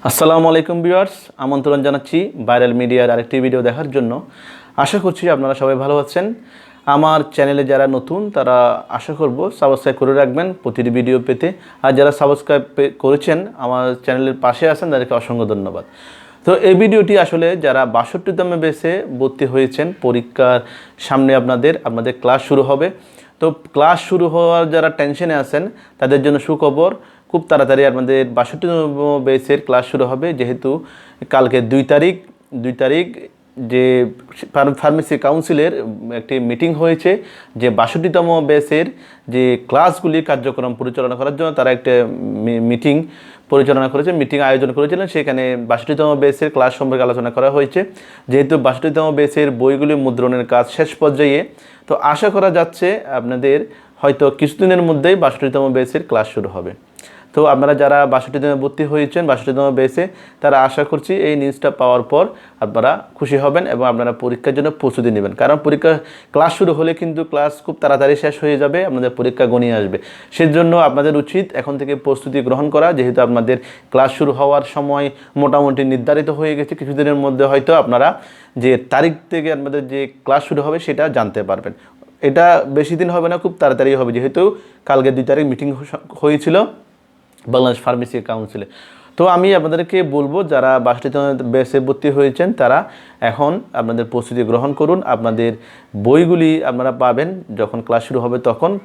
আসসালামু আলাইকুম ভিউয়ার্স, আমন্ত্রণ জানাচ্ছি ভাইরাল মিডিয়ার আরেকটি ভিডিও দেখার জন্য। আশা করছি আপনারা সবাই ভালো আছেন। আমার চ্যানেলে যারা নতুন তারা আশা করব সাবস্ক্রাইব করে রাখবেন প্রতিটি ভিডিও পেতে। আর যারা সাবস্ক্রাইব আপনারা আমার চ্যানেলের পাশে আছেন তাদেরকে অসংখ্য ধন্যবাদ। তো এই ভিডিওটি আসলে যারা ৬২তম ব্যাচে ভর্তি হয়েছেন, পরীক্ষার সামনে আপনাদের ক্লাস শুরু হবে। তো ক্লাস শুরু হওয়ার যারা টেনশনে আছেন তাদের জন্য সুখবর, খুব তাড়াতাড়ি আমাদের ৬২তম ব্যাচের ক্লাস শুরু হবে। যেহেতু কালকে ২ তারিখ যে ফার্মেসি কাউন্সিলের একটি মিটিং হয়েছে, যে ৬২তম ব্যাচের যে ক্লাসগুলি কার্যক্রম পরিচালনা করার জন্য তারা একটা মিটিং পরিচালনা করেছে, মিটিং আয়োজন করেছিলেন। সেখানে ৬২তম ব্যাচের ক্লাস সম্পর্কে আলোচনা করা হয়েছে। যেহেতু ৬২তম ব্যাচের বইগুলি মুদ্রণের কাজ শেষ পর্যায়ে, তো আশা করা যাচ্ছে আপনাদের হয়তো কিছুদিনের মধ্যেই ৬২তম ব্যাচের ক্লাস শুরু হবে। তো আপনারা যারা ৬২তম ভর্তি হয়েছেন ৬২তম ব্যাচে, তারা আশা করছি এই নিউজটা পাওয়ার পর আপনারা খুশি হবেন এবং আপনারা পরীক্ষার জন্য প্রস্তুতি নেবেন। কারণ ক্লাস শুরু হলে কিন্তু ক্লাস খুব তাড়াতাড়ি শেষ হয়ে যাবে, আপনাদের পরীক্ষা গণিয়ে আসবে। সেজন্য আপনাদের উচিত এখন থেকে প্রস্তুতি গ্রহণ করা। যেহেতু আপনাদের ক্লাস শুরু হওয়ার সময় মোটামুটি নির্ধারিত হয়ে গেছে, কিছুদিনের মধ্যে হয়তো আপনারা যে তারিখ থেকে আপনাদের যে ক্লাস শুরু হবে সেটা জানতে পারবেন। এটা বেশি দিন হবে না, খুব তাড়াতাড়ি হবে। যেহেতু কালকে ২ তারিখ মিটিং হয়েছিল বাংলাদেশ ফার্মেসি কাউন্সিলে। তো আমি আপনাদেরকে বলবো, যারা ৬২তম ব্যাচে ভর্তি হয়েছেন তারা এখন আপনাদের প্রস্তুতি গ্রহণ করুন। আপনাদের বইগুলি আপনারা পাবেন যখন ক্লাস শুরু হবে,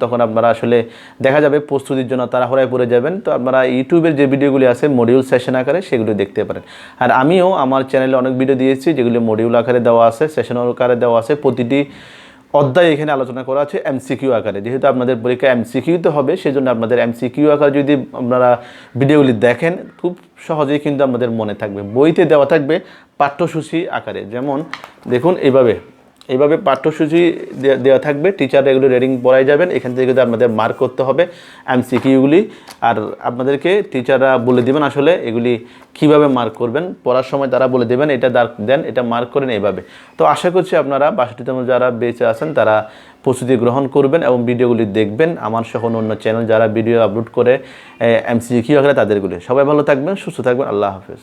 তখন আপনারা আসলে দেখা যাবে প্রস্তুতির জন্য তাড়াহুড়ায় পড়ে যাবেন। তো আপনারা ইউটিউবের যে ভিডিওগুলি আছে মডিউল সেশন আকারে, সেগুলো দেখতে পারেন। আর আমিও আমার চ্যানেলে অনেক ভিডিও দিয়েছি যেগুলি মডিউল আকারে দেওয়া আছে, সেশন আকারে দেওয়া আছে। প্রতিটি অধ্যায় এখানে আলোচনা করা আছে এমসিকিউ আকারে। যেহেতু আপনাদের পরীক্ষা এমসিকিউতে হবে, সেজন্য আপনাদের এমসিকিউ আকারে যদি আপনারা ভিডিওগুলি দেখেন, খুব সহজেই কিন্তু আপনাদের মনে থাকবে। বইতে দেওয়া থাকবে পাঠ্যসূচি আকারে, যেমন দেখুন এইভাবে পাঠ্যসূচি দেওয়া থাকবে। টিচার এগুলো রিডিং পড়াই যাবেন, এখান থেকে কিন্তু আপনাদের মার্ক করতে হবে এমসিকিউগুলি। আর আপনাদেরকে টিচাররা বলে দেবেন আসলে এগুলি কিভাবে মার্ক করবেন। পড়ার সময় তারা বলে দেবেন এটা দেন, এটা মার্ক করেন এইভাবে। তো আশা করছি আপনারা ৬২তম যারা বেঁচে আছেন তারা প্রস্তুতি গ্রহণ করবেন এবং ভিডিওগুলি দেখবেন। আমার সহ অন্য চ্যানেল যারা ভিডিও আপলোড করে এমসিকিউ আকারে তাদেরগুলি। সবাই ভালো থাকবেন, সুস্থ থাকবেন। আল্লাহ হাফেজ।